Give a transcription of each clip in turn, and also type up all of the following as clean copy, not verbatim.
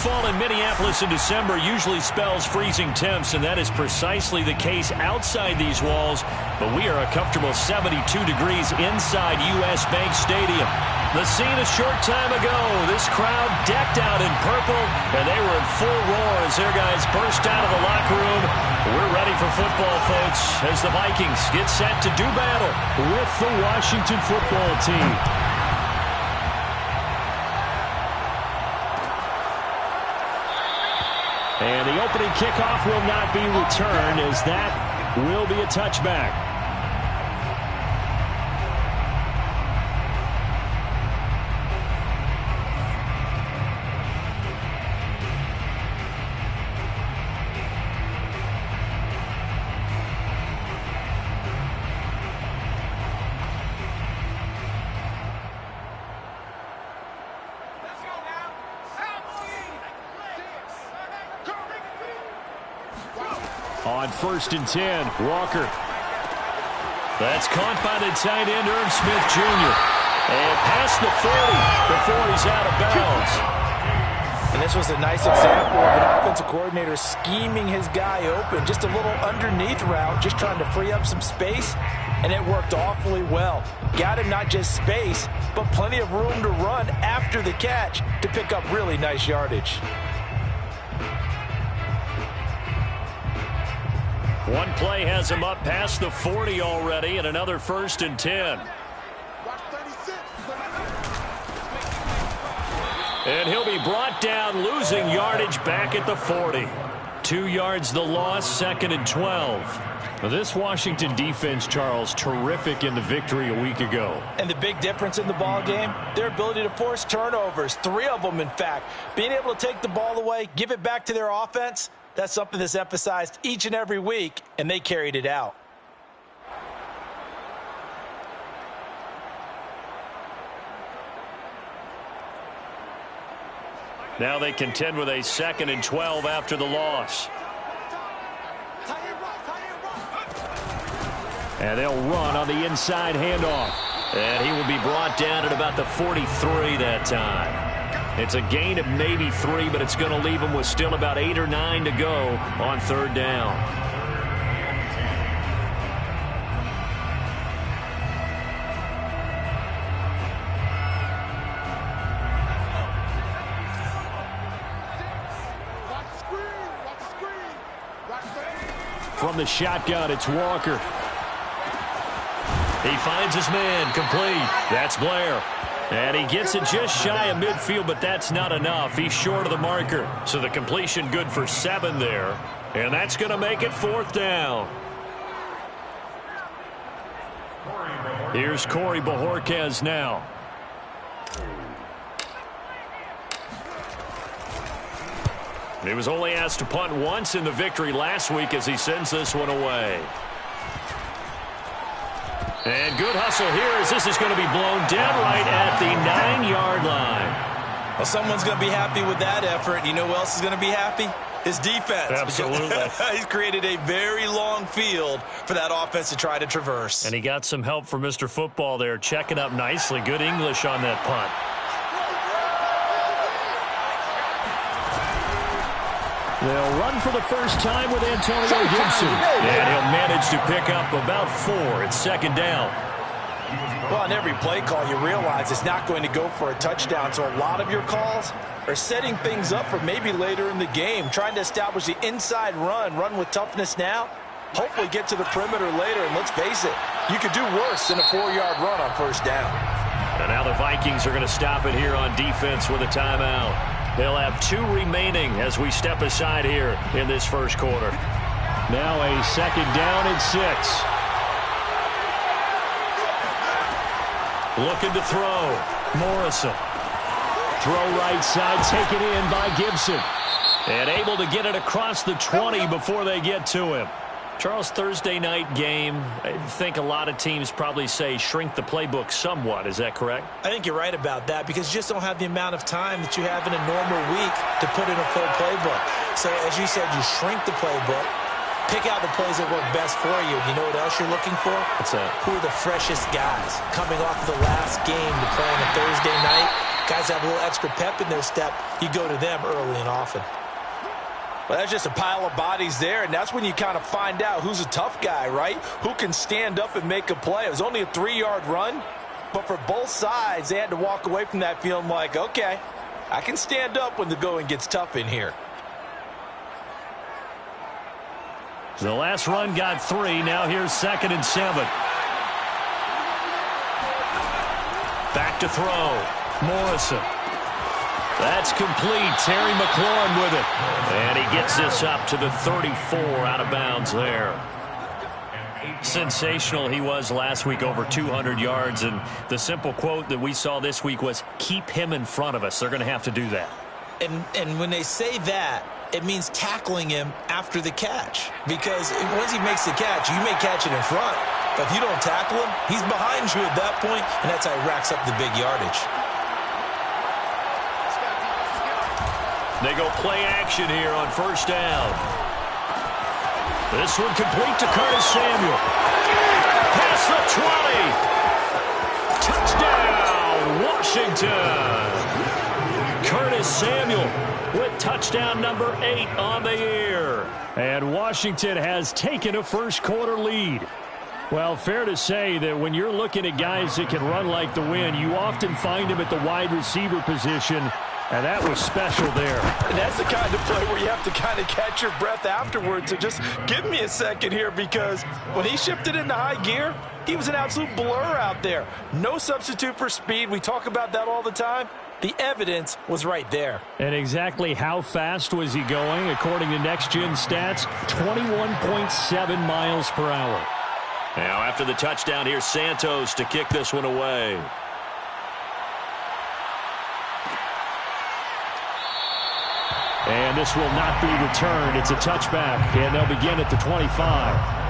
Snowfall in Minneapolis in December usually spells freezing temps, and that is precisely the case outside these walls. But we are a comfortable 72 degrees inside U.S. Bank Stadium. The scene a short time ago. This crowd decked out in purple, and they were in full roar as their guys burst out of the locker room. We're ready for football, folks, as the Vikings get set to do battle with the Washington football team. And the opening kickoff will not be returned, as that will be a touchback. On 1st and 10, Walker. That's caught by the tight end, Irv Smith Jr. And past the 40 before he's out of bounds. And this was a nice example of an offensive coordinator scheming his guy open. Just a little underneath route, just trying to free up some space, and it worked awfully well. Got him not just space, but plenty of room to run after the catch to pick up really nice yardage. One play has him up past the 40 already, and another 1st and 10. And he'll be brought down, losing yardage back at the 40. 2 yards the loss, 2nd and 12. This Washington defense, Charles, terrific in the victory a week ago. And the big difference in the ball game, their ability to force turnovers, 3 of them in fact. Being able to take the ball away, give it back to their offense, that's something that's emphasized each and every week, and they carried it out. Now they contend with a 2nd and 12 after the loss. And they'll run on the inside handoff. And he will be brought down at about the 43 that time. It's a gain of maybe 3, but it's going to leave him with still about 8 or 9 to go on 3rd down. From the shotgun, it's Walker. He finds his man, complete. That's Blair. And he gets it just shy of midfield, but that's not enough. He's short of the marker. So the completion good for 7 there. And that's going to make it 4th down. Here's Corey Bojorquez now. He was only asked to punt once in the victory last week as he sends this one away. And good hustle here as this is going to be blown down right at the 9-yard line. Well, someone's going to be happy with that effort. You know who else is going to be happy? His defense. Absolutely. He's created a very long field for that offense to try to traverse. And he got some help from Mr. Football there, checking up nicely. Good English on that punt. They'll run for the first time with Antonio Gibson. And he'll manage to pick up about 4. It's 2nd down. Well, on every play call, you realize it's not going to go for a touchdown. So a lot of your calls are setting things up for maybe later in the game, trying to establish the inside run with toughness now, hopefully get to the perimeter later. And let's face it, you could do worse than a 4-yard run on 1st down. And now the Vikings are going to stop it here on defense with a timeout. They'll have 2 remaining as we step aside here in this 1st quarter. Now a 2nd down and 6. Looking to throw. Morrison. Throw right side, taken in by Gibson. And able to get it across the 20 before they get to him. Charles, Thursday night game, I think a lot of teams probably say shrink the playbook somewhat. Is that correct? I think you're right about that because you just don't have the amount of time that you have in a normal week to put in a full playbook. So, as you said, you shrink the playbook, pick out the plays that work best for you. You know what else you're looking for? What's that? Who are the freshest guys coming off of the last game to play on a Thursday night? Guys have a little extra pep in their step. You go to them early and often. Well, that's just a pile of bodies there, and that's when you kind of find out who's a tough guy, right? Who can stand up and make a play. It was only a 3-yard run, but for both sides, they had to walk away from that feeling like, okay, I can stand up when the going gets tough in here. The last run got 3. Now here's 2nd and 7. Back to throw. Morrison. That's complete. Terry McLaurin with it. And he gets this up to the 34 out of bounds there. Sensational he was last week, over 200 yards. And the simple quote that we saw this week was, keep him in front of us. They're going to have to do that. And when they say that, it means tackling him after the catch. Because once he makes the catch, you may catch it in front. But if you don't tackle him, he's behind you at that point, and that's how he racks up the big yardage. They go play action here on 1st down. This one complete to Curtis Samuel. Past the 20. Touchdown, Washington. Curtis Samuel with touchdown number 8 on the year. And Washington has taken a first-quarter lead. Well, fair to say that when you're looking at guys that can run like the wind, you often find them at the wide receiver position, and that was special there. And that's the kind of play where you have to kind of catch your breath afterwards. So just give me a second here, because when he shifted into high gear, he was an absolute blur out there. No substitute for speed. We talk about that all the time. The evidence was right there. And exactly how fast was he going? According to Next Gen Stats, 21.7 miles per hour. Now after the touchdown, here's Santos to kick this one away. And this will not be returned. It's a touchback, and they'll begin at the 25.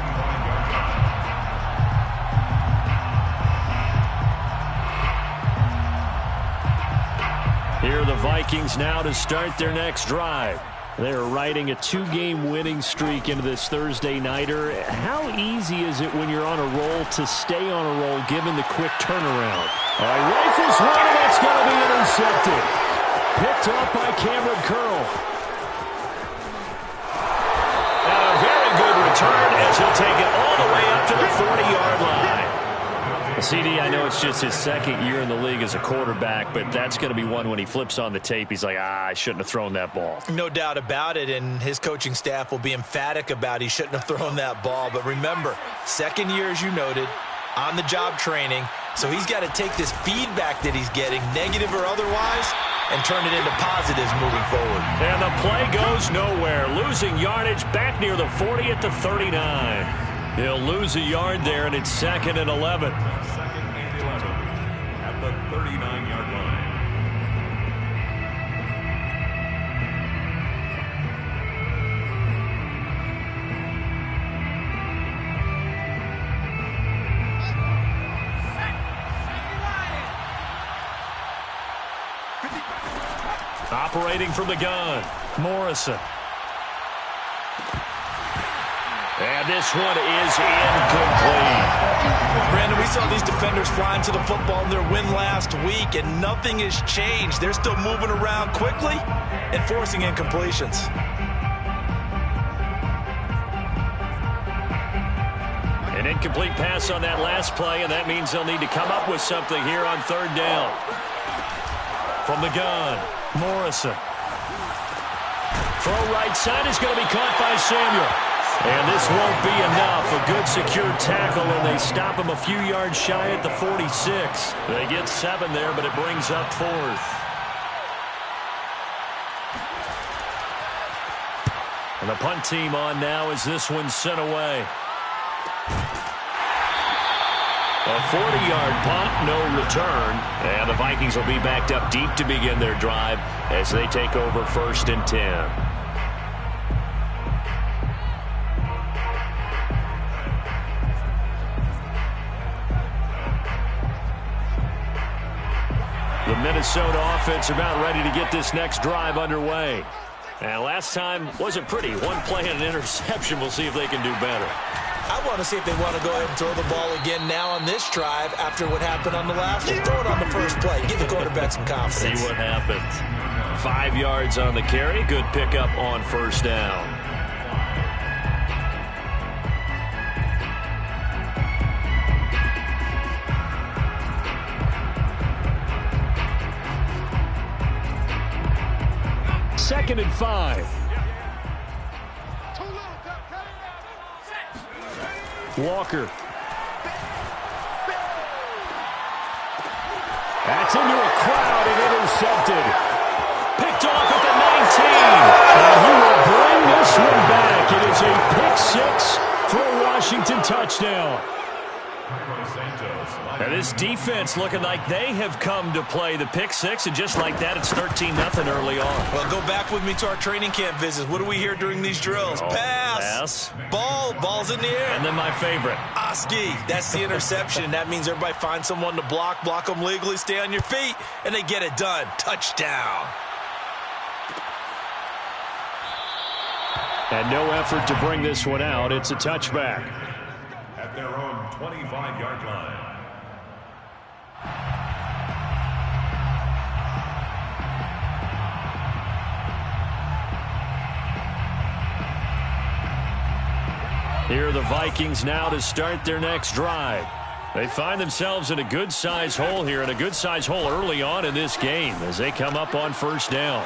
Here are the Vikings now to start their next drive. They're riding a 2-game winning streak into this Thursday nighter. How easy is it when you're on a roll to stay on a roll given the quick turnaround? All right, rifles one, and that's going to be intercepted. Picked off by Cameron Curl. And a very good return as he'll take it all the way up to the 40-yard line. CD, I know it's just his 2nd year in the league as a quarterback, but that's going to be one when he flips on the tape. He's like, I shouldn't have thrown that ball. No doubt about it, and his coaching staff will be emphatic about he shouldn't have thrown that ball. But remember, 2nd year, as you noted, on-the-job training, so he's got to take this feedback that he's getting, negative or otherwise, and turn it into positives moving forward. And the play goes nowhere. Losing yardage back near the 40 at the 39. He'll lose a yard there, and it's 2nd and 11. At the 39-yard line. Operating from the gun, Morrison. And this one is incomplete. Brandon, we saw these defenders flying to the football in their win last week, and nothing has changed. They're still moving around quickly and forcing incompletions. An incomplete pass on that last play, and that means they'll need to come up with something here on 3rd down. From the gun, Morrison. Throw right side is going to be caught by Samuel. And this won't be enough. A good secure tackle, and they stop him a few yards shy at the 46. They get 7 there, but it brings up 4th. And the punt team on now as this one's sent away. A 40-yard punt, no return. And the Vikings will be backed up deep to begin their drive as they take over 1st and 10. The Minnesota offense about ready to get this next drive underway. And last time wasn't pretty. One play and an interception. We'll see if they can do better. I want to see if they want to go ahead and throw the ball again now on this drive after what happened on the last one. Throw it on the first play. Give the quarterback some confidence. See what happens. 5 yards on the carry. Good pickup on first down. Second and 5. Walker. That's into a crowd and intercepted. Picked off at the 19. And he will bring this one back. It is a pick 6 for a Washington touchdown. And this defense looking like they have come to play the pick 6, and just like that, it's 13-0 early on. Well, go back with me to our training camp visits. What do we hear during these drills? Pass. Ball's in the air. And then my favorite. Oski, that's the interception. That means everybody finds someone to block them legally, stay on your feet, and they get it done. Touchdown. And no effort to bring this one out. It's a touchback. At their own 25-yard line. Here are the Vikings now to start their next drive. They find themselves in a good-sized hole here, and a good-sized hole early on in this game as they come up on first down.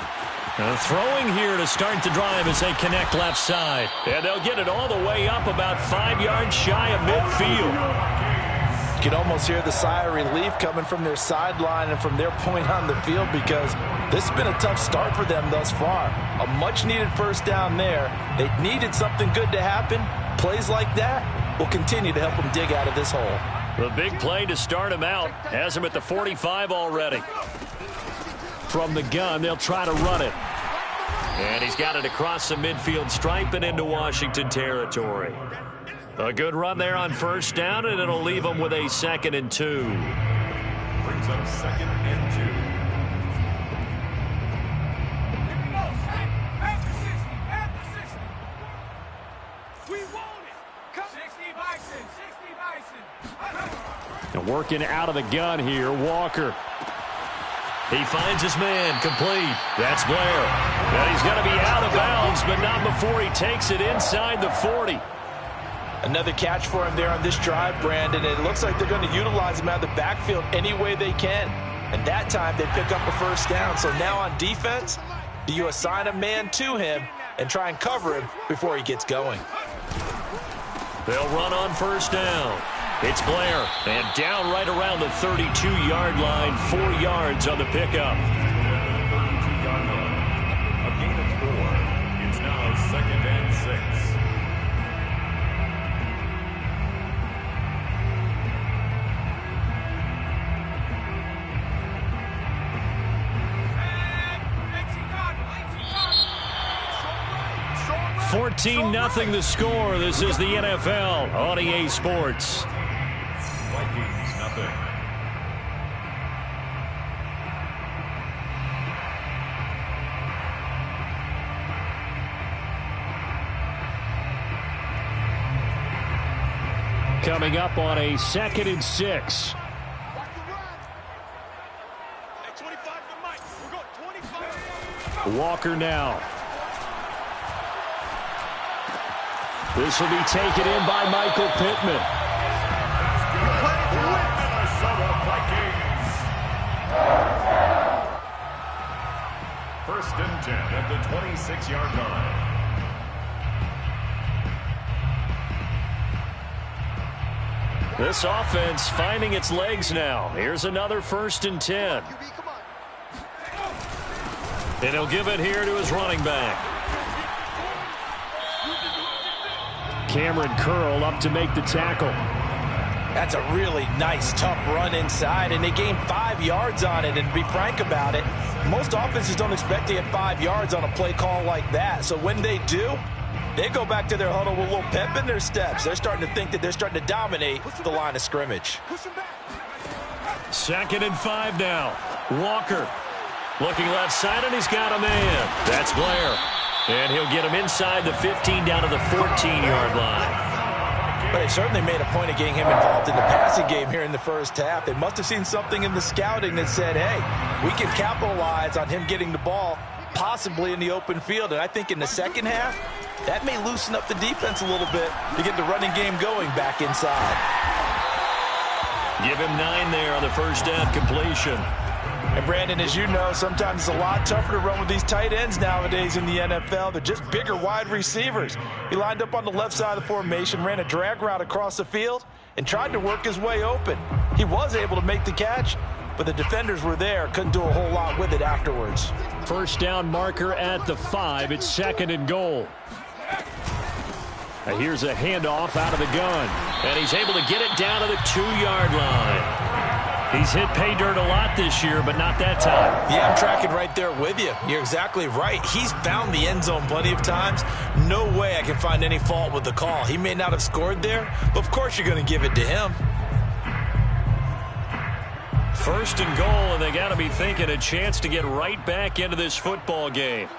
Throwing here to start the drive as they connect left side. And they'll get it all the way up about 5 yards shy of midfield. You can almost hear the sigh of relief coming from their sideline and from their point on the field, because this has been a tough start for them thus far. A much-needed first down there. They needed something good to happen. Plays like that will continue to help them dig out of this hole. The big play to start him out has him at the 45 already. From the gun, they'll try to run it. And he's got it across the midfield stripe and into Washington territory. A good run there on first down, and it'll leave them with a 2nd and 2. Brings up 2nd and 2. And working out of the gun here, Walker. He finds his man, complete. That's Blair. And he's going to be out of bounds, but not before he takes it inside the 40. Another catch for him there on this drive, Brandon. It looks like they're going to utilize him out of the backfield any way they can. And that time they pick up a first down. So now on defense, do you assign a man to him and try and cover him before he gets going? They'll run on first down. It's Blair, and down right around the 32-yard line, 4 yards on the pickup. 32-yard line. A gain of 4. It's now 2nd and 6. $14-0 the score. This is the NFL on EA Sports. Vikings, nothing. Coming up on a 2nd and 6. Walker now. This will be taken in by Michael Pittman. Minnesota Vikings. 1st and 10 at the 26-yard line. This offense finding its legs now. Here's another 1st and 10. And he'll give it here to his running back. Cameron Curl up to make the tackle. That's a really nice, tough run inside, and they gained 5 yards on it. And to be frank about it, most offenses don't expect to get 5 yards on a play call like that. So when they do, they go back to their huddle with a little pep in their steps. They're starting to think that they're starting to dominate the line of scrimmage. 2nd and 5 now. Walker looking left side, and he's got a man. That's Blair. And he'll get him inside the 15 down to the 14-yard line. But they certainly made a point of getting him involved in the passing game here in the first half. They must have seen something in the scouting that said, hey, we can capitalize on him getting the ball, possibly in the open field. And I think in the second half, that may loosen up the defense a little bit to get the running game going back inside. Give him 9 there on the first down completion. And Brandon, as you know, sometimes it's a lot tougher to run with these tight ends nowadays in the NFL. They're just bigger wide receivers. He lined up on the left side of the formation, ran a drag route across the field, and tried to work his way open. He was able to make the catch, but the defenders were there, couldn't do a whole lot with it afterwards. First down marker at the 5. It's 2nd and goal. Now here's a handoff out of the gun, and he's able to get it down to the 2-yard line. He's hit pay dirt a lot this year, but not that time. Yeah, I'm tracking right there with you. You're exactly right. He's found the end zone plenty of times. No way I can find any fault with the call. He may not have scored there, but of course you're going to give it to him. First and goal, and they got to be thinking a chance to get right back into this football game.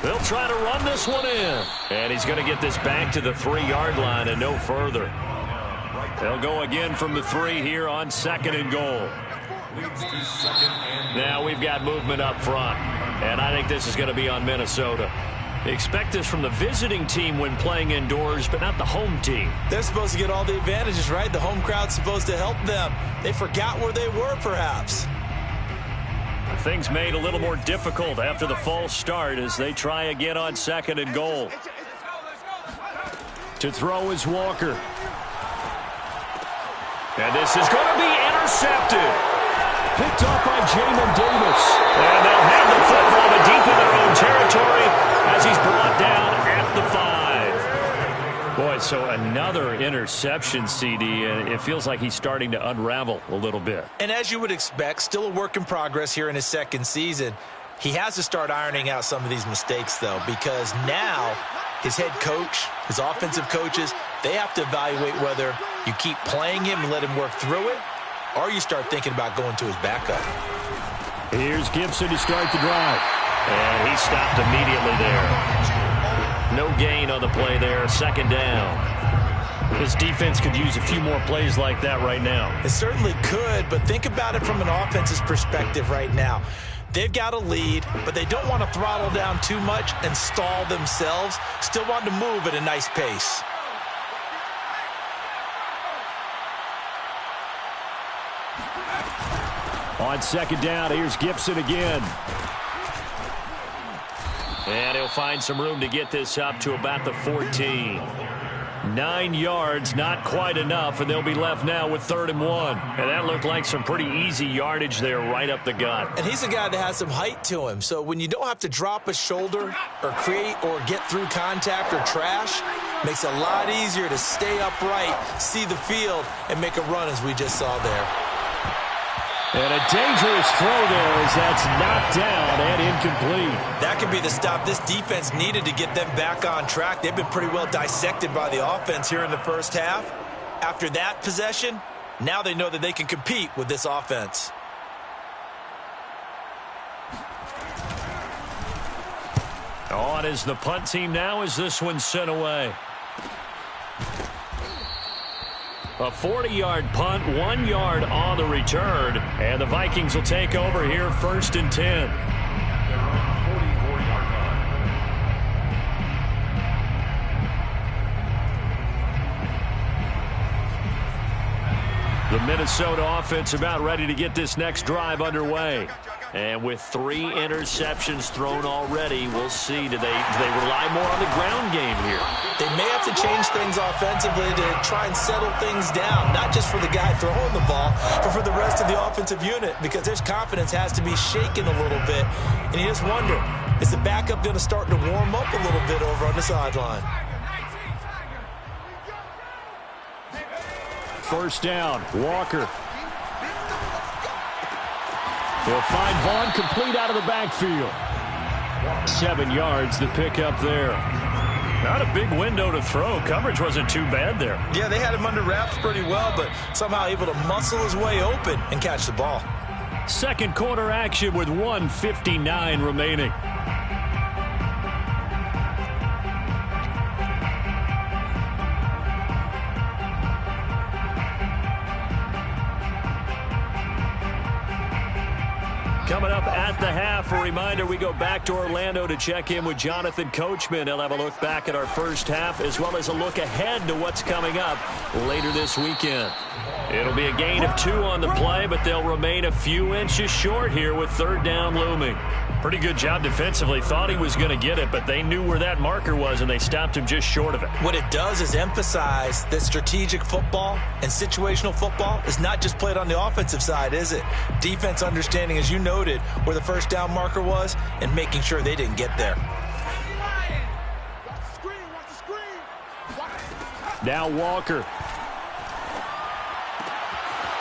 They'll try to run this one in. And he's going to get this back to the 3-yard line and no further. They'll go again from the 3 here on 2nd and goal. Now we've got movement up front. And I think this is going to be on Minnesota. Expect this from the visiting team when playing indoors, but not the home team. They're supposed to get all the advantages, right? The home crowd's supposed to help them. They forgot where they were, perhaps. Things made a little more difficult after the false start as they try again on 2nd and goal. To throw is Walker. And this is going to be intercepted. Picked off by Jamin Davis. And they'll have the football but deep in their own territory as he's brought down at the 5. Boy, so another interception, CD, and it feels like he's starting to unravel a little bit. And as you would expect, still a work in progress here in his second season. He has to start ironing out some of these mistakes, though, because now his head coach, his offensive coaches, they have to evaluate whether you keep playing him and let him work through it, or you start thinking about going to his backup. Here's Gibson to start the drive. And he stopped immediately there. No gain on the play there, 2nd down. This defense could use a few more plays like that right now. It certainly could, but think about it from an offense's perspective right now. They've got a lead, but they don't want to throttle down too much and stall themselves. Still want to move at a nice pace. On 2nd down, here's Gibson again. And he'll find some room to get this up to about the 14. 9 yards, not quite enough, and they'll be left now with 3rd and 1. And that looked like some pretty easy yardage there right up the gut. And he's a guy that has some height to him, so when you don't have to drop a shoulder or create or get through contact or trash, makes it a lot easier to stay upright, see the field, and make a run as we just saw there. And a dangerous throw there as that's knocked down and incomplete. That could be the stop this defense needed to get them back on track. They've been pretty well dissected by the offense here in the first half. After that possession, now they know that they can compete with this offense. On is the punt team now as this one's sent away. A 40-yard punt, 1 yard on the return. And the Vikings will take over here 1st and 10. The Minnesota offense about ready to get this next drive underway. And with 3 interceptions thrown already, we'll see. Do they rely more on the ground game here? They may have to change things offensively to try and settle things down, not just for the guy throwing the ball, but for the rest of the offensive unit, because their confidence has to be shaken a little bit. And you just wonder, is the backup going to start to warm up a little bit over on the sideline? First down, Walker. He'll find Vaughn complete out of the backfield. 7 yards to pick up there. Not a big window to throw. Coverage wasn't too bad there. Yeah, they had him under wraps pretty well, but somehow able to muscle his way open and catch the ball. Second quarter action with 1:59 remaining. Coming up at the half, a reminder, we go back to Orlando to check in with Jonathan Coachman. He'll have a look back at our first half as well as a look ahead to what's coming up later this weekend. It'll be a gain of 2 on the play, but they'll remain a few inches short here with third down looming. Pretty good job defensively. Thought he was going to get it, but they knew where that marker was, and they stopped him just short of it. What it does is emphasize that strategic football and situational football is not just played on the offensive side, is it? Defense understanding, as you noted, where the first down marker was and making sure they didn't get there. Now Walker.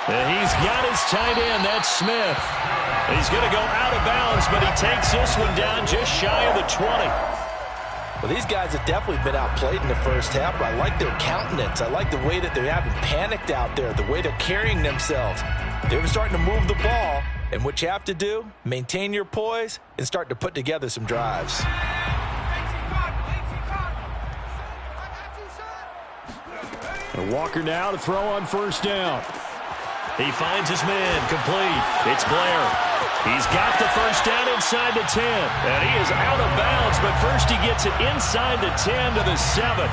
And he's got his tight end. That's Smith. He's going to go out of bounds, but he takes this one down just shy of the 20. Well, these guys have definitely been outplayed in the first half, but I like their countenance. I like the way that they haven't panicked out there, the way they're carrying themselves. They're starting to move the ball, and what you have to do, maintain your poise and start to put together some drives. And Walker now to throw on first down. He finds his man, complete. It's Blair. He's got the first down inside the 10. And he is out of bounds, but first he gets it inside the 10 to the 7.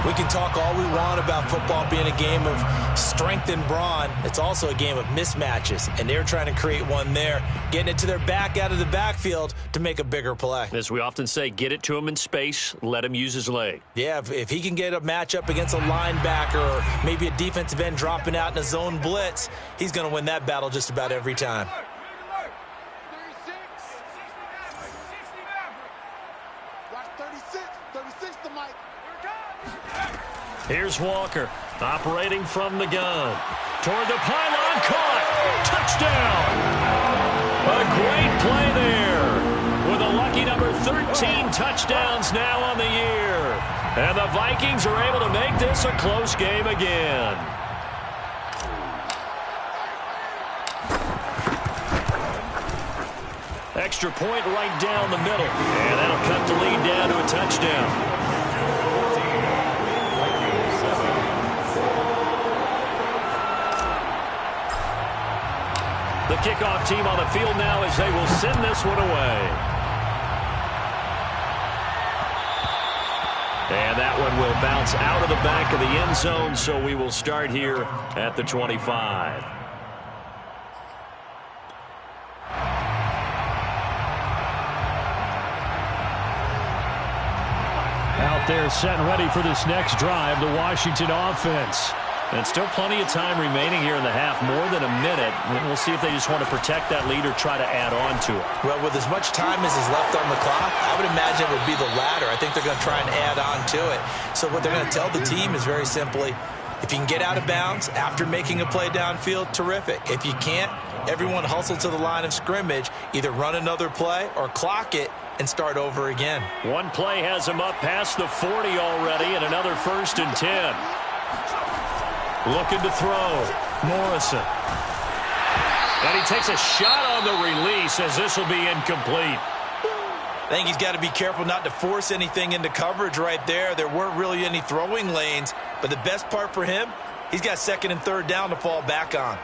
We can talk all we want about football being a game of strength and brawn. It's also a game of mismatches, and they're trying to create one there, getting it to their back out of the backfield to make a bigger play. As we often say, get it to him in space, let him use his leg. Yeah, if he can get a matchup against a linebacker or maybe a defensive end dropping out in a zone blitz, he's going to win that battle just about every time. Here's Walker, operating from the gun. Toward the pylon, caught. Touchdown. A great play there. With a lucky number 13 touchdowns now on the year. And the Vikings are able to make this a close game again. Extra point right down the middle. And that'll cut the lead down to a touchdown. The kickoff team on the field now as they will send this one away. And that one will bounce out of the back of the end zone, so we will start here at the 25. Out there set and ready for this next drive, the Washington offense. And still plenty of time remaining here in the half, more than a minute. We'll see if they just want to protect that lead or try to add on to it. Well, with as much time as is left on the clock, I would imagine it would be the latter. I think they're going to try and add on to it. So what they're going to tell the team is very simply, if you can get out of bounds after making a play downfield, terrific. If you can't, everyone hustle to the line of scrimmage, either run another play or clock it and start over again. One play has them up past the 40 already, and another 1st and 10. Looking to throw. Morrison. And he takes a shot on the release as this will be incomplete. I think he's got to be careful not to force anything into coverage right there. There weren't really any throwing lanes, but the best part for him, he's got 2nd and 3rd down to fall back on.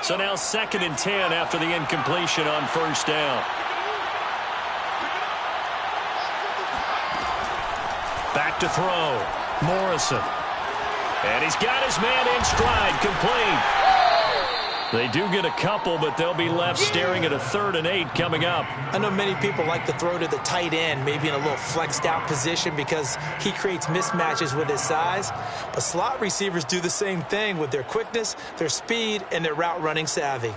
So now 2nd and 10 after the incompletion on 1st down. Back to throw. Morrison. And he's got his man in stride. Complete. They do get a couple, but they'll be left staring at a 3rd and 8 coming up. I know many people like to throw to the tight end, maybe in a little flexed out position because he creates mismatches with his size. But slot receivers do the same thing with their quickness, their speed, and their route running savvy.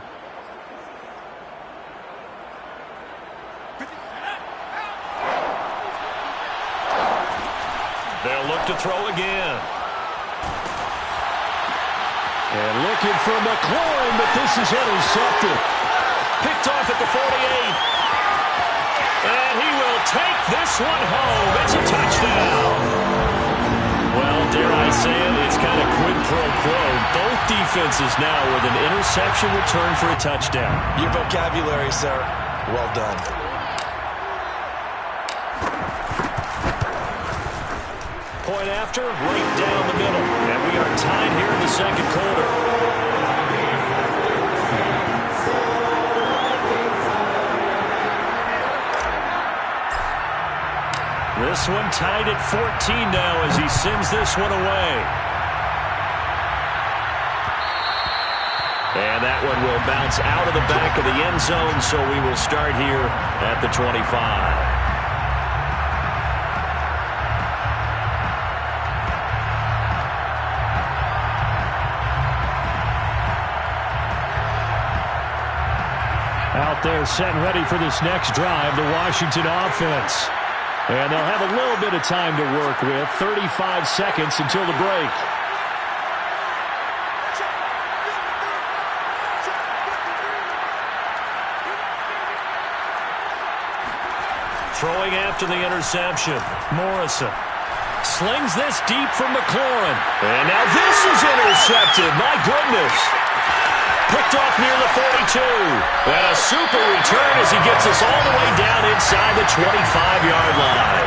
They'll look to throw again. And looking for McLaurin, but this is intercepted. Picked off at the 48. And he will take this one home. It's a touchdown. Well, dare I say it, it's kind of quid pro quo. Both defenses now with an interception return for a touchdown. Your vocabulary, sir. Well done. Point after, right down the middle. And And we are tied here in the second quarter. This one tied at 14 now as he sends this one away. And that one will bounce out of the back of the end zone, so we will start here at the 25. Out there set and ready for this next drive, the Washington offense. And they'll have a little bit of time to work with, 35 seconds until the break. Throwing after the interception, Morrison slings this deep from McLaurin. And now this is intercepted. My goodness. Picked off near the 42. And a super return as he gets us all the way down inside the 25-yard line.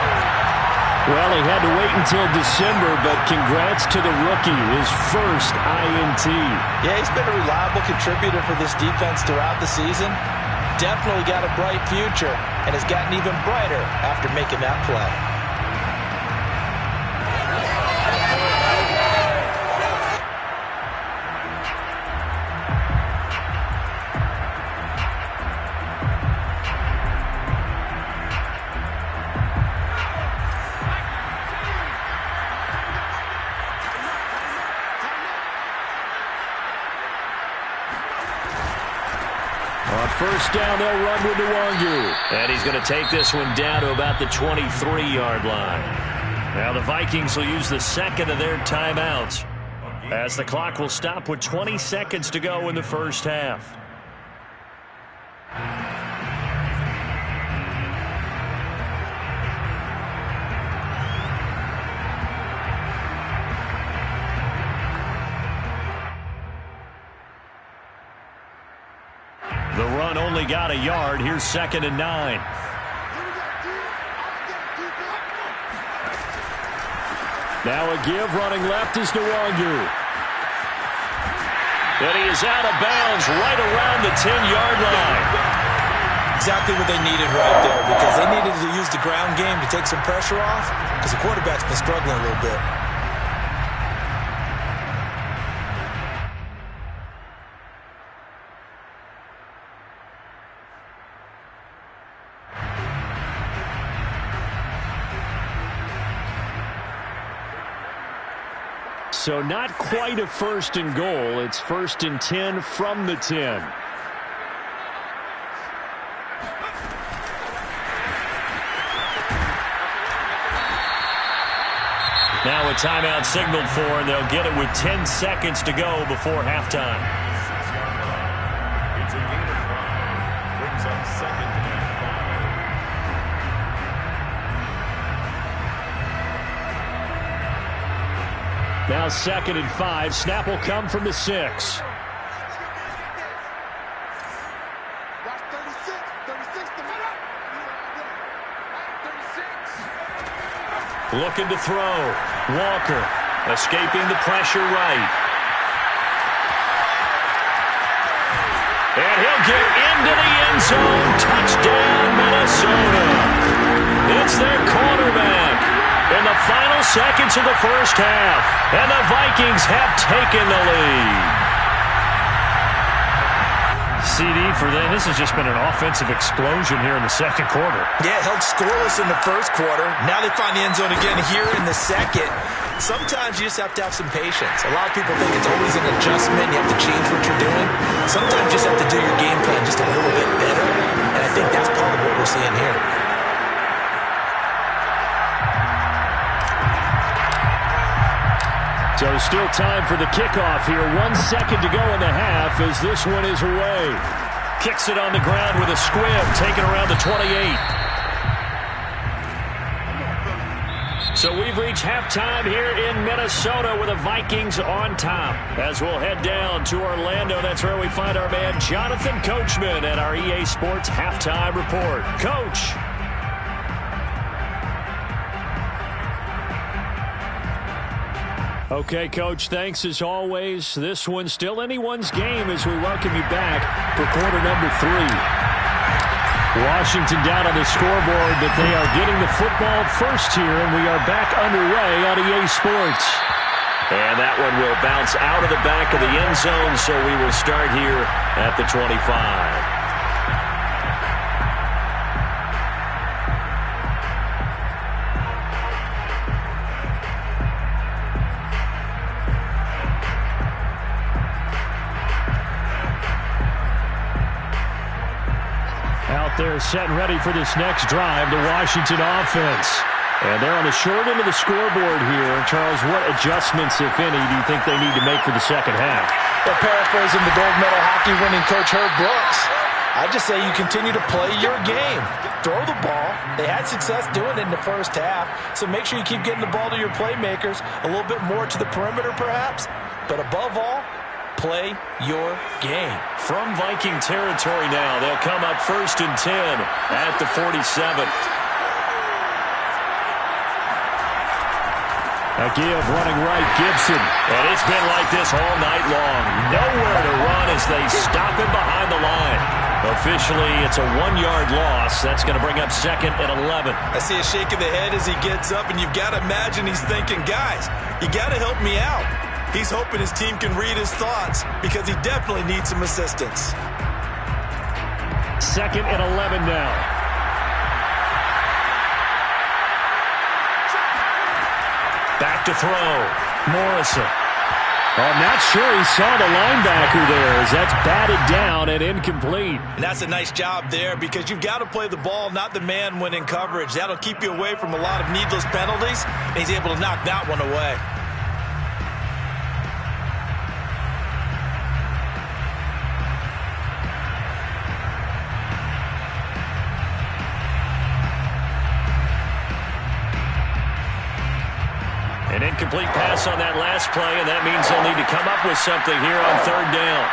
Well, he had to wait until December, but congrats to the rookie, his first INT. Yeah, he's been a reliable contributor for this defense throughout the season. Definitely got a bright future and has gotten even brighter after making that play. On first down, they'll run with Nwangu. And he's going to take this one down to about the 23-yard line. Now the Vikings will use the second of their timeouts, as the clock will stop with 20 seconds to go in the first half. The run only got a yard. Here's 2nd and 9. Now a give, running left is Nwangu. And he is out of bounds right around the 10-yard line. Exactly what they needed right there, because they needed to use the ground game to take some pressure off, because the quarterback's been struggling a little bit. So not quite a 1st and goal. It's 1st and 10 from the 10. Now a timeout signaled for, and they'll get it with 10 seconds to go before halftime. It's a gain of 5. Brings up 2nd and 5. Now 2nd and 5. Snap will come from the 6. Looking to throw. Walker escaping the pressure right. And he'll get into the end zone. Touchdown, Minnesota. It's their quarterback in the final seconds of the first half. And the Vikings have taken the lead. CD for them. This has just been an offensive explosion here in the second quarter. Yeah, held scoreless in the first quarter. Now they find the end zone again here in the second. Sometimes you just have to have some patience. A lot of people think it's always an adjustment. You have to change what you're doing. Sometimes you just have to do your game plan just a little bit better. And I think that's part of what we're seeing here. So still time for the kickoff here. 1 second to go in the half as this one is away. Kicks it on the ground with a squib, taken around the 28. So we've reached halftime here in Minnesota with the Vikings on top. As we'll head down to Orlando, that's where we find our man Jonathan Coachman at our EA Sports Halftime Report. Coach. Okay, Coach, thanks as always. This one's still anyone's game as we welcome you back for quarter number 3. Washington down on the scoreboard, but they are getting the football first here, and we are back underway on EA Sports. And that one will bounce out of the back of the end zone, so we will start here at the 25. Out there set and ready for this next drive, the Washington offense. And they're on the short end of the scoreboard here. Charles, what adjustments, if any, do you think they need to make for the second half? Well, paraphrasing the gold medal hockey winning coach Herb Brooks, I just say you continue to play your game. Throw the ball. They had success doing it in the first half, so make sure you keep getting the ball to your playmakers, a little bit more to the perimeter perhaps, but above all, play your game. From Viking territory now, they'll come up 1st and 10 at the 47. A give running right, Gibson. And it's been like this all night long. Nowhere to run as they stop him behind the line. Officially, it's a 1-yard loss. That's going to bring up 2nd and 11. I see a shake of the head as he gets up, and you've got to imagine he's thinking, guys, you got to help me out. He's hoping his team can read his thoughts because he definitely needs some assistance. 2nd and 11 now. Back to throw. Morrison. I'm not sure he saw the linebacker there as that's batted down and incomplete. And that's a nice job there because you've got to play the ball, not the man when in coverage. That'll keep you away from a lot of needless penalties, and he's able to knock that one away. An incomplete pass on that last play, and that means they'll need to come up with something here on 3rd down.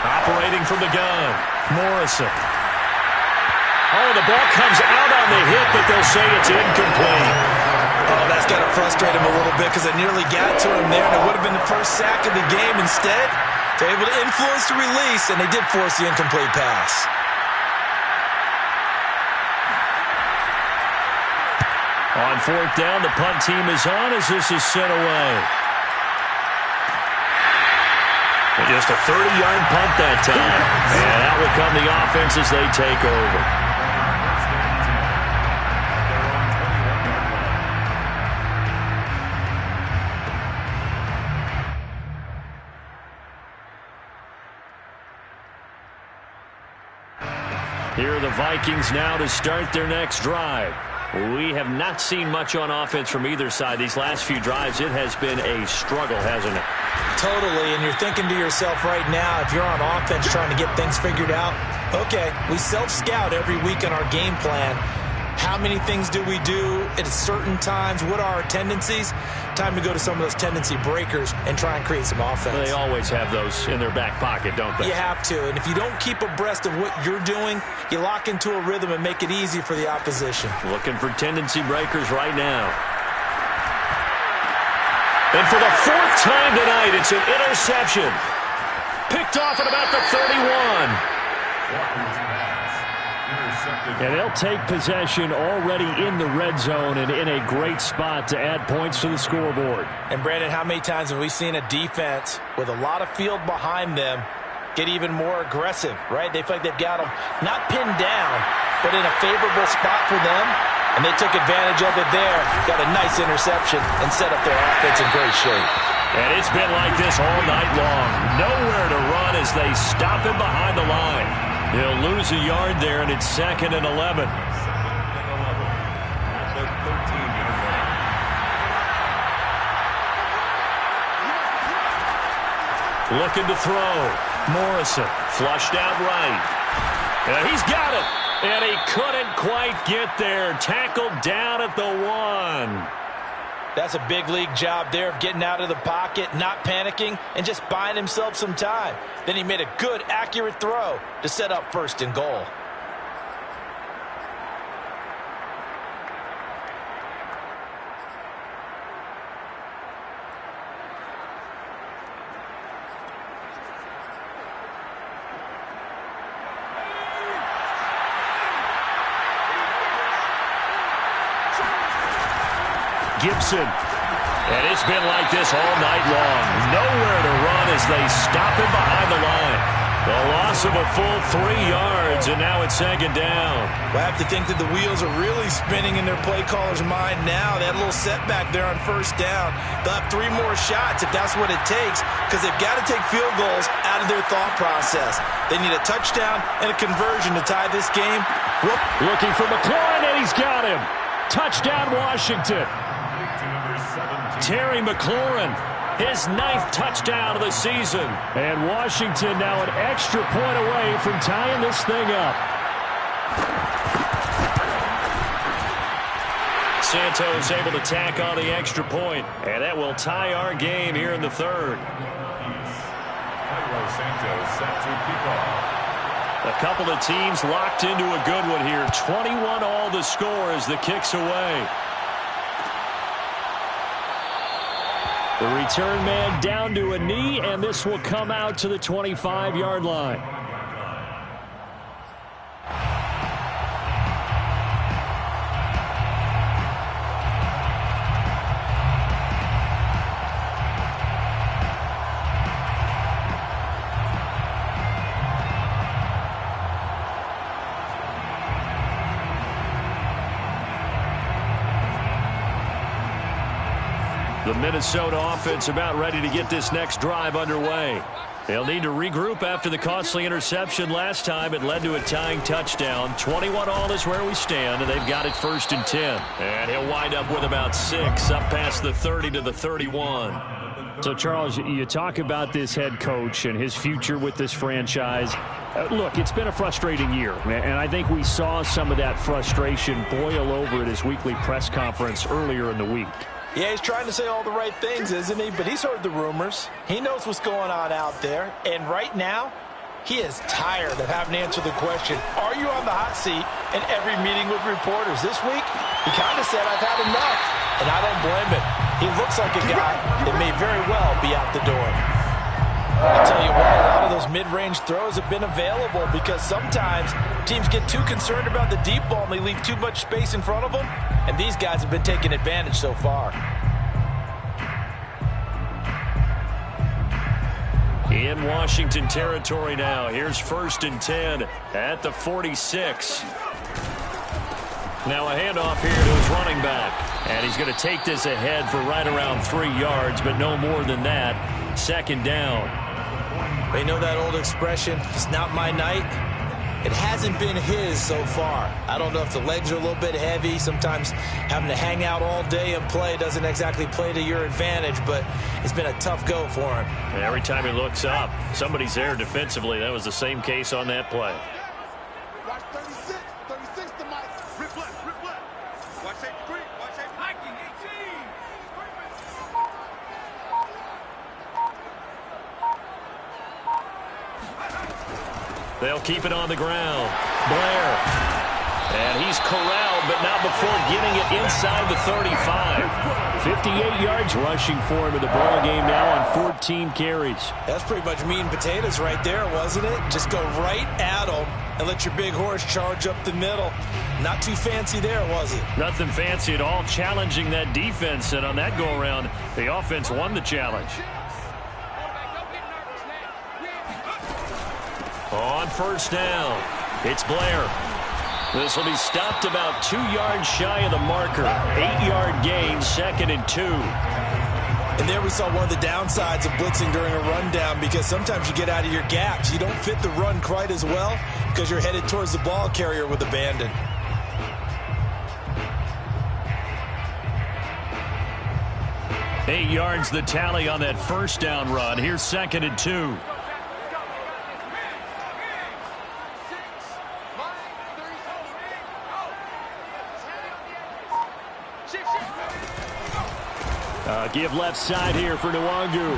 Operating from the gun, Morrison. Oh, the ball comes out on the hit, but they'll say it's incomplete. Oh, that's got to frustrate him a little bit because they nearly got to him there, and it would have been the first sack of the game. Instead, they're able to influence the release, and they did force the incomplete pass. On 4th down, the punt team is on as this is sent away. And just a 30-yard punt that time. And out will come the offense as they take over. Here are the Vikings now to start their next drive. We have not seen much on offense from either side. These last few drives, it has been a struggle, hasn't it? Totally, and you're thinking to yourself right now, if you're on offense trying to get things figured out, okay, we self-scout every week on our game plan. How many things do we do at certain times? What are our tendencies? Time to go to some of those tendency breakers and try and create some offense. They always have those in their back pocket, don't they? You have to, and if you don't keep abreast of what you're doing, you lock into a rhythm and make it easy for the opposition. Looking for tendency breakers right now. And for the 4th time tonight, it's an interception. Picked off at about the 31. And they'll take possession already in the red zone and in a great spot to add points to the scoreboard. And, Brandon, how many times have we seen a defense with a lot of field behind them get even more aggressive, right? They feel like they've got them not pinned down, but in a favorable spot for them, and they took advantage of it there. Got a nice interception and set up their offense in great shape. And it's been like this all night long. Nowhere to run as they stop him behind the line. He'll lose a yard there, and it's 2nd and 11. Looking to throw. Morrison flushed out right. And he's got it. And he couldn't quite get there. Tackled down at the 1. That's a big league job there of getting out of the pocket, not panicking, and just buying himself some time. Then he made a good, accurate throw to set up 1st and goal. Gibson. And it's been like this all night long. Nowhere to run as they stop him behind the line. The loss of a full 3 yards, and now it's second down. Well, I have to think that the wheels are really spinning in their play caller's mind now. They had a little setback there on first down. They'll have 3 more shots if that's what it takes, because they've got to take field goals out of their thought process. They need a touchdown and a conversion to tie this game. Whoop. Looking for McLaurin, and he's got him. Touchdown, Washington. Terry McLaurin, his 9th touchdown of the season. And Washington now an extra point away from tying this thing up. Santos able to tack on the extra point, and that will tie our game here in the third. Santos set to kick off. A couple of teams locked into a good one here. 21 all the score as the kick's away. The return man down to a knee, and this will come out to the 25-yard line. The Minnesota offense about ready to get this next drive underway. They'll need to regroup after the costly interception last time. It led to a tying touchdown. 21 all is where we stand, and they've got it 1st and 10. And he'll wind up with about 6 up past the 30 to the 31. So, Charles, you talk about this head coach and his future with this franchise. Look, it's been a frustrating year, and I think we saw some of that frustration boil over at his weekly press conference earlier in the week. Yeah, he's trying to say all the right things, isn't he? But he's heard the rumors. He knows what's going on out there. And right now, he is tired of having to answer the question, are you on the hot seat in every meeting with reporters? This week, he kind of said, I've had enough. And I don't blame him. He looks like a guy that may very well be out the door. I'll tell you what, a lot of those mid-range throws have been available because sometimes teams get too concerned about the deep ball and they leave too much space in front of them. And these guys have been taking advantage so far. In Washington territory now. Here's 1st and 10 at the 46. Now a handoff here to his running back. And he's going to take this ahead for right around 3 yards, but no more than that. 2nd down. They know that old expression, it's not my night. It hasn't been his so far. I don't know if the legs are a little bit heavy. Sometimes having to hang out all day and play doesn't exactly play to your advantage, but it's been a tough go for him. And every time he looks up, somebody's there defensively. That was the same case on that play. Watch 36, 36 to Mike. Rip left, rip left. Watch 83, watch 8. Hiking, 18. They'll keep it on the ground. Blair. And he's corralled, but not before getting it inside the 35. 58 yards rushing for him in the ball game now on 14 carries. That's pretty much meat and potatoes right there, wasn't it? Just go right at him and let your big horse charge up the middle. Not too fancy there, was it? Nothing fancy at all, challenging that defense. And on that go-around, the offense won the challenge. On 1st down, it's Blair. This will be stopped about 2 yards shy of the marker. 8-yard gain, 2nd and 2. And there we saw one of the downsides of blitzing during a rundown, because sometimes you get out of your gaps. You don't fit the run quite as well because you're headed towards the ball carrier with abandon. Eight yards the tally on that 1st down run. Here's 2nd and 2. Give left side here for Nwangu.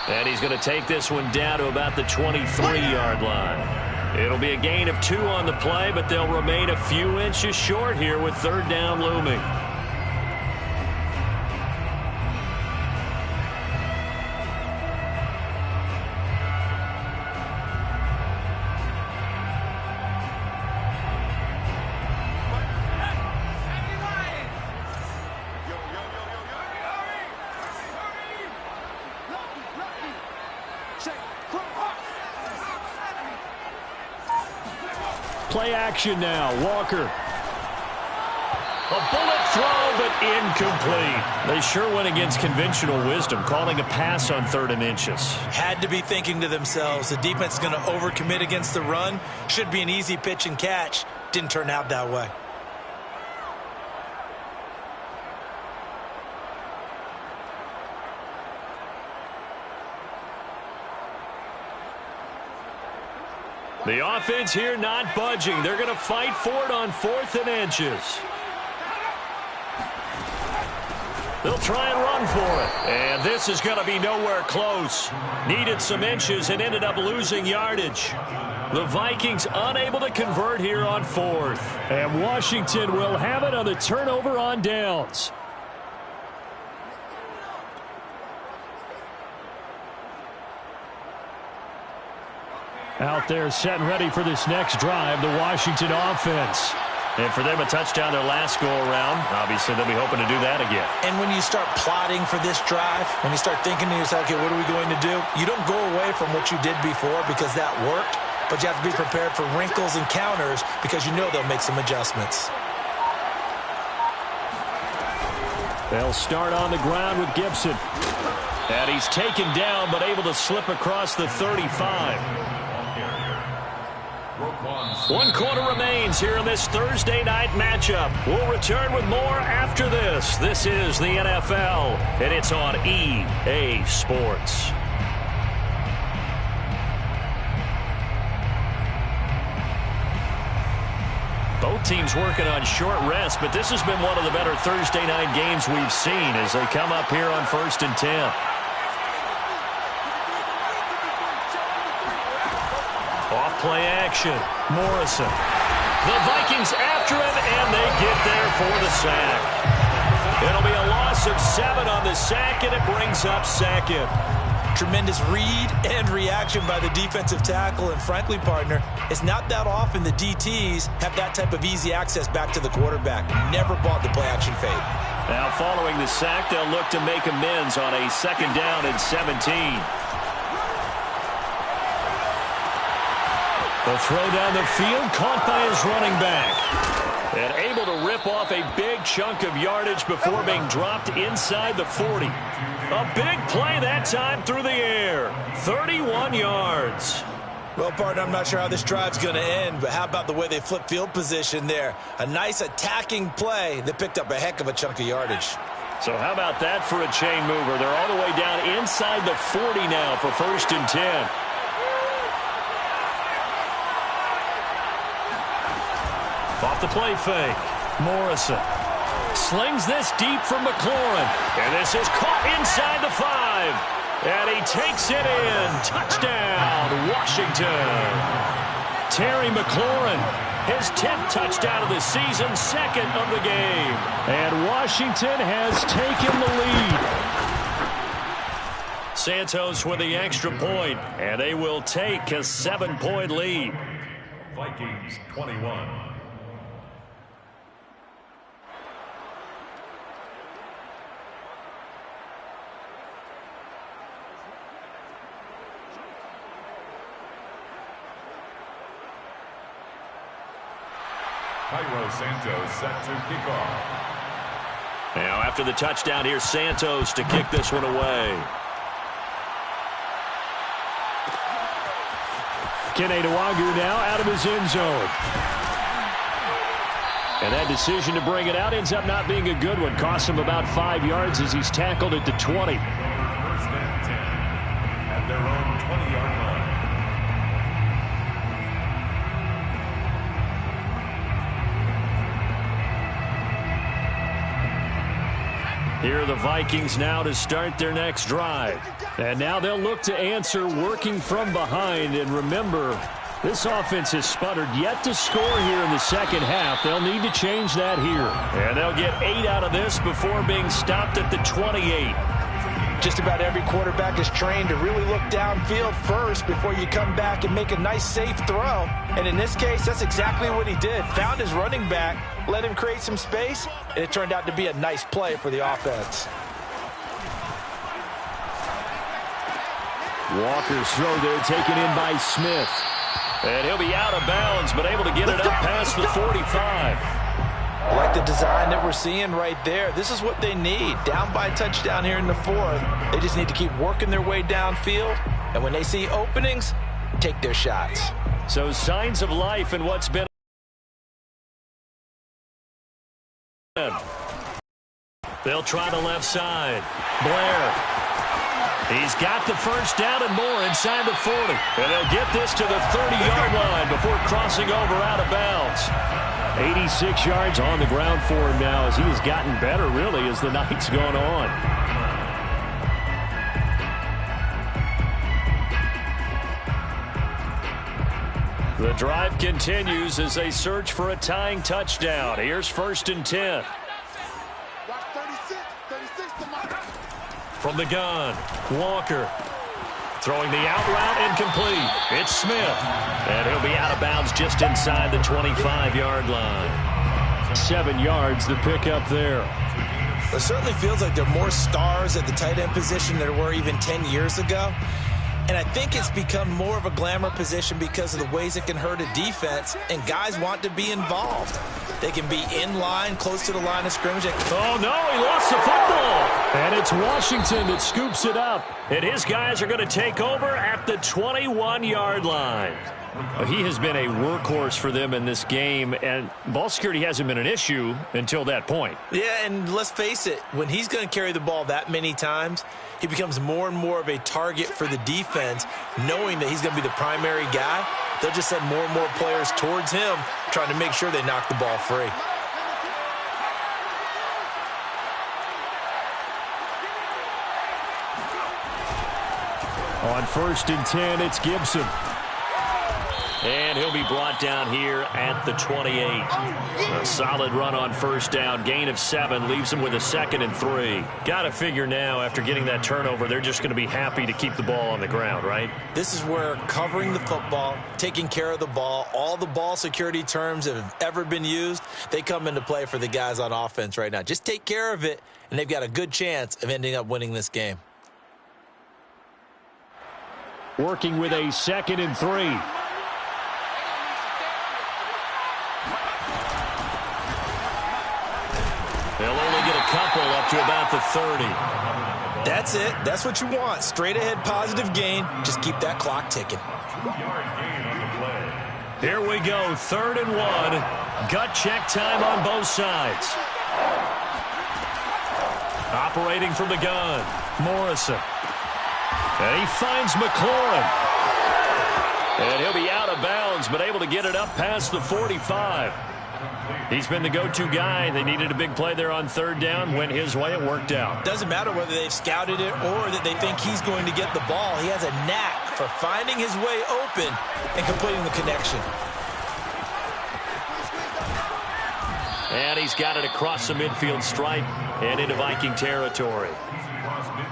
And he's going to take this one down to about the 23-yard line. It'll be a gain of 2 on the play, but they'll remain a few inches short here with 3rd down looming. play action now. Walker. A bullet throw, but incomplete. They sure went against conventional wisdom, calling a pass on 3rd and inches. Had to be thinking to themselves, the defense is going to overcommit against the run. Should be an easy pitch and catch. Didn't turn out that way. The offense here not budging. They're going to fight for it on 4th and inches. They'll try and run for it. And this is going to be nowhere close. Needed some inches and ended up losing yardage. The Vikings unable to convert here on 4th. And Washington will have it on the turnover on downs. Out there set and ready for this next drive, the Washington offense. And for them, a touchdown their last go-around. Obviously, they'll be hoping to do that again. And when you start plotting for this drive, when you start thinking to yourself, okay, what are we going to do? You don't go away from what you did before because that worked, but you have to be prepared for wrinkles and counters because you know they'll make some adjustments. They'll start on the ground with Gibson. And he's taken down, but able to slip across the 35. 1 quarter remains here in this Thursday night matchup. We'll return with more after this. This is the NFL, and it's on EA Sports. Both teams working on short rest, but this has been one of the better Thursday night games we've seen as they come up here on 1st and 10. Play action. Morrison. The Vikings after him, and they get there for the sack. It'll be a loss of 7 on the sack, and it brings up 2nd. Tremendous read and reaction by the defensive tackle, and frankly, partner, it's not that often the DTs have that type of easy access back to the quarterback. Never bought the play action fade. Now following the sack, they'll look to make amends on a 2nd down and 17. The throw down the field, caught by his running back. And able to rip off a big chunk of yardage before being dropped inside the 40. A big play that time through the air. 31 yards. Well, partner, I'm not sure how this drive's going to end, but how about the way they flip field position there? A nice attacking play that picked up a heck of a chunk of yardage. So how about that for a chain mover? They're all the way down inside the 40 now for 1st and 10. Off the play fake. Morrison slings this deep from McLaurin. And this is caught inside the 5. And he takes it in. Touchdown, Washington. Terry McLaurin, his 10th touchdown of the season, 2nd of the game. And Washington has taken the lead. Santos with the extra point, and they will take a 7-point lead. Vikings 21. Cairo Santos set to kick off. Now after the touchdown, here's Santos to kick this one away. Kene Nwangwu now out of his end zone. And that decision to bring it out ends up not being a good one. Costs him about 5 yards as he's tackled at the 20. 1st and 10 at their own 20-yard line. Here are the Vikings now to start their next drive. And now they'll look to answer working from behind. And remember, this offense has sputtered yet to score here in the 2nd half. They'll need to change that here. And they'll get 8 out of this before being stopped at the 28. Just about every quarterback is trained to really look downfield first before you come back and make a nice, safe throw. And in this case, that's exactly what he did. Found his running back, let him create some space, and it turned out to be a nice play for the offense. Walker's throw there taken in by Smith. And he'll be out of bounds, but able to get it up past the 45. I like the design that we're seeing right there. This is what they need. Down by a touchdown here in the fourth. They just need to keep working their way downfield. And when they see openings, take their shots. So signs of life in what's been. They'll try the left side. Blair. He's got the first down and more inside the 40. And they'll get this to the 30-yard line before crossing over out of bounds. 86 yards on the ground for him now as he has gotten better, really, as the night's gone on. The drive continues as they search for a tying touchdown. Here's 1st and 10. Watch 36 to my. From the gun, Walker. Throwing the out route incomplete. It's Smith. And he'll be out of bounds just inside the 25-yard line. 7 yards the pickup there. It certainly feels like there are more stars at the tight end position than there were even 10 years ago. And I think it's become more of a glamour position because of the ways it can hurt a defense, and guys want to be involved. They can be in line, close to the line of scrimmage. Oh, no, he lost the football. And it's Washington that scoops it up. And his guys are going to take over at the 21-yard line. He has been a workhorse for them in this game, and ball security hasn't been an issue until that point. Yeah, and let's face it, when he's going to carry the ball that many times, he becomes more and more of a target for the defense, knowing that he's going to be the primary guy. They'll just send more and more players towards him, trying to make sure they knock the ball free. On 1st and 10, it's Gibson. And he'll be brought down here at the 28. A solid run on 1st down. Gain of 7 leaves them with a 2nd and 3. Got to figure now, after getting that turnover, they're just going to be happy to keep the ball on the ground, right? This is where covering the football, taking care of the ball, all the ball security terms that have ever been used, they come into play for the guys on offense right now. Just take care of it, and they've got a good chance of ending up winning this game. Working with a 2nd and 3. They'll only get a couple up to about the 30. That's it. That's what you want. Straight ahead positive gain. Just keep that clock ticking. Here we go. 3rd and 1. Gut check time on both sides. Operating from the gun. Morrison. And he finds McLaurin. And he'll be out of bounds, but able to get it up past the 45. He's been the go-to guy. They needed a big play there on 3rd down. Went his way. It worked out. Doesn't matter whether they've scouted it or that they think he's going to get the ball. He has a knack for finding his way open and completing the connection. And he's got it across the midfield stripe and into Viking territory.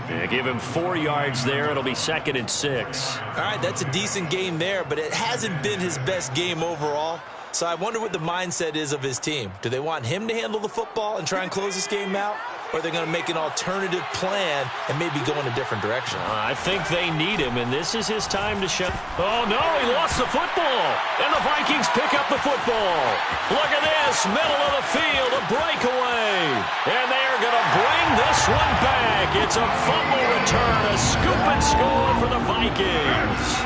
Yeah, give him 4 yards there. It'll be 2nd and 6. All right, that's a decent game there, but it hasn't been his best game overall. So I wonder what the mindset is of his team. Do they want him to handle the football and try and close this game out? Or are they going to make an alternative plan and maybe go in a different direction? I think they need him, and this is his time to show. Oh, no, he lost the football. And the Vikings pick up the football. Look at this, middle of the field, a breakaway. And they are going to bring this one back. It's a fumble return, a scoop and score for the Vikings.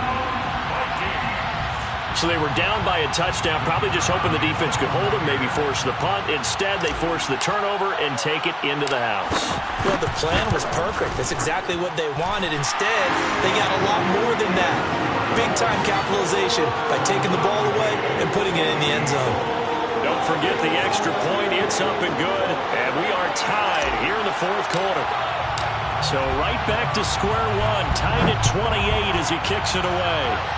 So they were down by a touchdown, probably just hoping the defense could hold them, maybe force the punt. Instead, they force the turnover and take it into the house. Well, the plan was perfect. That's exactly what they wanted. Instead, they got a lot more than that. Big-time capitalization by taking the ball away and putting it in the end zone. Don't forget the extra point. It's up and good. And we are tied here in the 4th quarter. So right back to square one, tied at 28 as he kicks it away.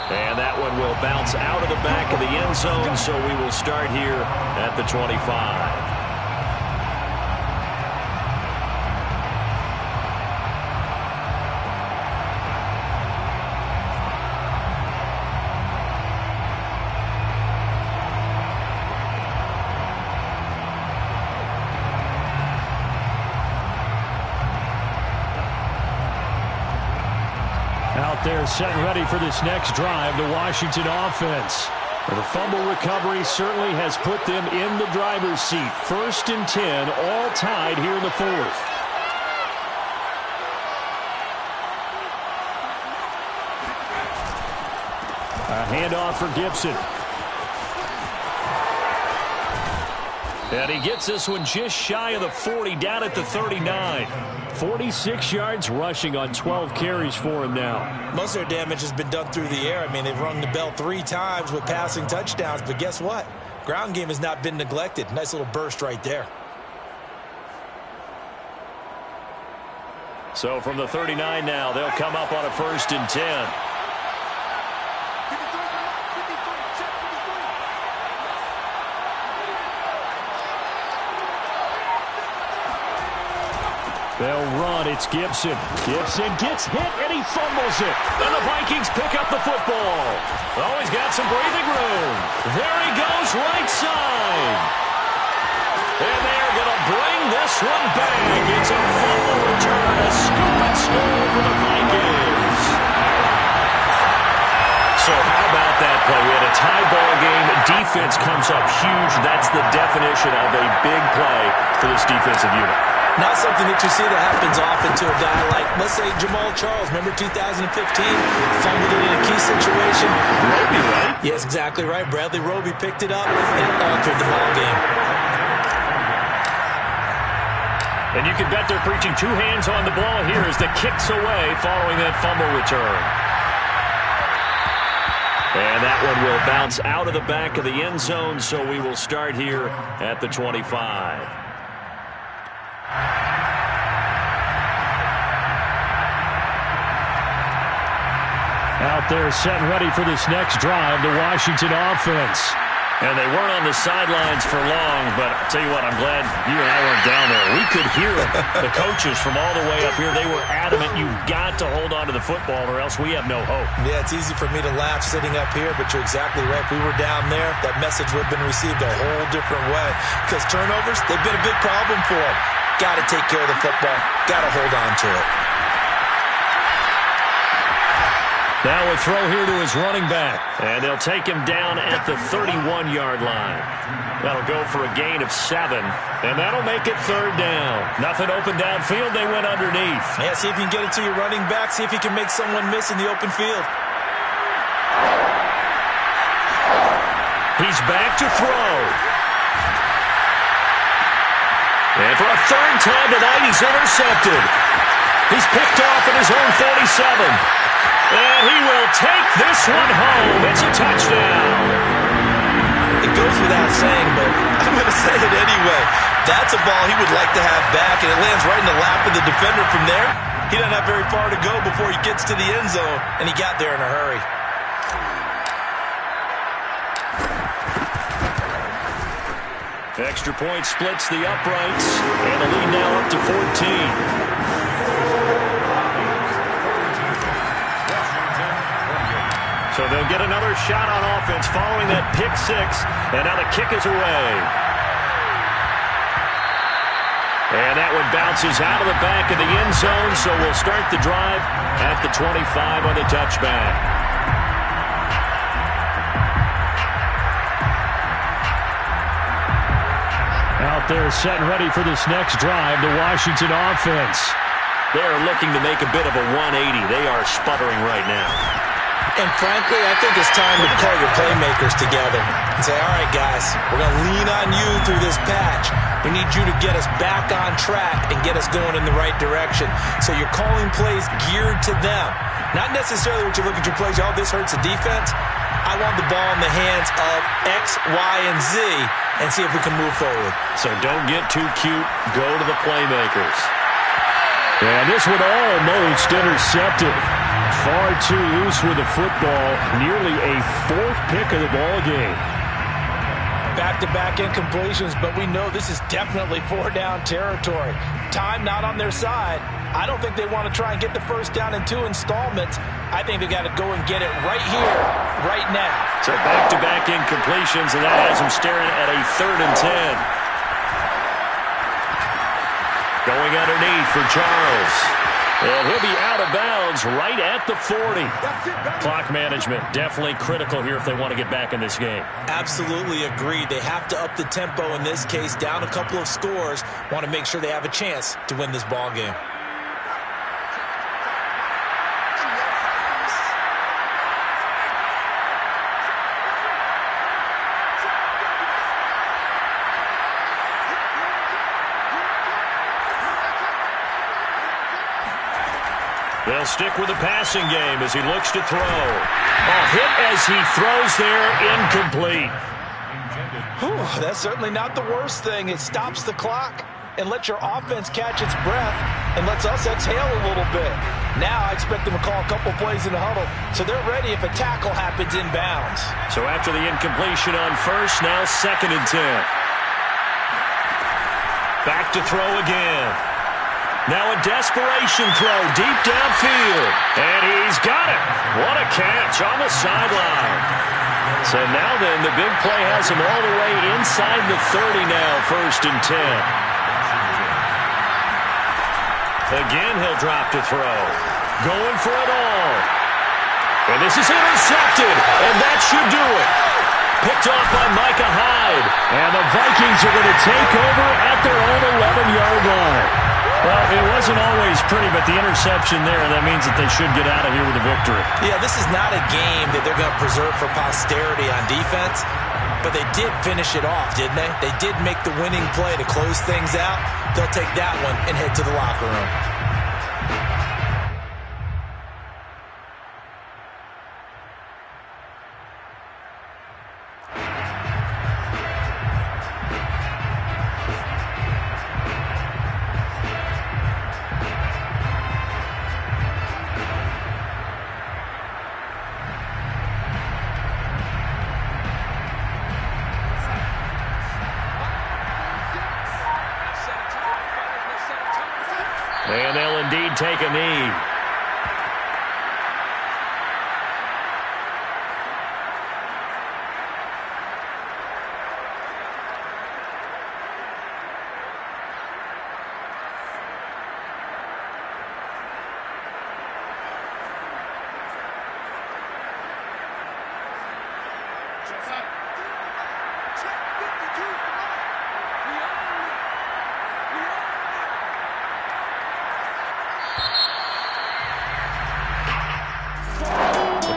And that one will bounce out of the back of the end zone, so we will start here at the 25. Out Out there set and ready for this next drive, the Washington offense. Well, the fumble recovery certainly has put them in the driver's seat. 1st and 10, all tied here in the 4th. A handoff for Gibson. And he gets this one just shy of the 40, down at the 39. 46 yards rushing on 12 carries for him now. Most of their damage has been done through the air. I mean, they've rung the bell 3 times with passing touchdowns, but guess what? Ground game has not been neglected. Nice little burst right there. So from the 39 now, they'll come up on a 1st and 10. They'll run. It's Gibson. Gibson gets hit, and he fumbles it. And the Vikings pick up the football. Oh, he's got some breathing room. There he goes, right side. And they're going to bring this one back. It's a fumble return, a scoop and score for the Vikings. So how about that play? We had a tie ball game. Defense comes up huge. That's the definition of a big play for this defensive unit. Not something that you see that happens often to a guy like, let's say, Jamal Charles. Remember 2015? Fumbled it in a key situation. Roby, right? Yes, exactly right. Bradley Roby picked it up and altered the ball game. And you can bet they're preaching 2 hands on the ball here as the kick's away following that fumble return. And that one will bounce out of the back of the end zone, so we will start here at the 25. Out there set and ready for this next drive, the Washington offense. And they weren't on the sidelines for long, but I'll tell you what, I'm glad you and I weren't down there. We could hear them. The coaches from all the way up here, they were adamant, you've got to hold on to the football or else we have no hope. Yeah, it's easy for me to laugh sitting up here, but you're exactly right. If we were down there, that message would have been received a whole different way. Because turnovers, they've been a big problem for them. Got to take care of the football. Got to hold on to it. Now a throw here to his running back. And they'll take him down at the 31-yard line. That'll go for a gain of 7. And that'll make it 3rd down. Nothing open downfield. They went underneath. Yeah, see if you can get it to your running back. See if you can make someone miss in the open field. He's back to throw. And for a 3rd time tonight, he's intercepted. He's picked off at his own 47. And he will take this one home. It's a touchdown. It goes without saying, but I'm going to say it anyway. That's a ball he would like to have back, and it lands right in the lap of the defender from there. He doesn't have very far to go before he gets to the end zone, and he got there in a hurry. Extra point splits the uprights, and the lead now up to 14. So they'll get another shot on offense following that pick 6, and now the kick is away. And that one bounces out of the back of the end zone, so we'll start the drive at the 25 on the touchback. Out there set and ready for this next drive, the Washington offense. They're looking to make a bit of a 180. They are sputtering right now. And frankly, I think it's time to call your playmakers together and say, all right, guys, we're going to lean on you through this patch. We need you to get us back on track and get us going in the right direction. So you're calling plays geared to them. Not necessarily what you look at your plays, oh, this hurts the defense. I want the ball in the hands of X, Y, and Z and see if we can move forward. So don't get too cute. Go to the playmakers. And this one almost intercepted. Far too loose with the football. Nearly a 4th pick of the ball game. Back-to-back incompletions, but we know this is definitely 4-down territory. Time not on their side. I don't think they want to try and get the 1st down in 2 installments. I think they got to go and get it right here, right now. So back-to-back incompletions, and that has them staring at a 3rd and 10. Going underneath for Charles. And he'll be out of bounds right at the 40. Clock management definitely critical here if they want to get back in this game. Absolutely agreed. They have to up the tempo in this case, down a couple of scores. Want to make sure they have a chance to win this ball game. They'll stick with the passing game as he looks to throw. A hit as he throws there, incomplete. Whew, that's certainly not the worst thing. It stops the clock and lets your offense catch its breath and lets us exhale a little bit. Now I expect them to call a couple plays in the huddle so they're ready if a tackle happens inbounds. So after the incompletion on first, now 2nd and 10. Back to throw again. Now a desperation throw deep downfield. And he's got it. What a catch on the sideline. So now then, the big play has him all the way inside the 30 now, 1st and 10. Again, he'll drop to throw. Going for it all. And this is intercepted. And that should do it. Picked off by Micah Hyde. And the Vikings are going to take over at their own 11-yard line. Well, it wasn't always pretty, but the interception there, that means that they should get out of here with a victory. Yeah, this is not a game that they're going to preserve for posterity on defense, but they did finish it off, didn't they? They did make the winning play to close things out. They'll take that one and head to the locker room. And they'll indeed take a knee.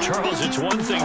Charles, it's one thing to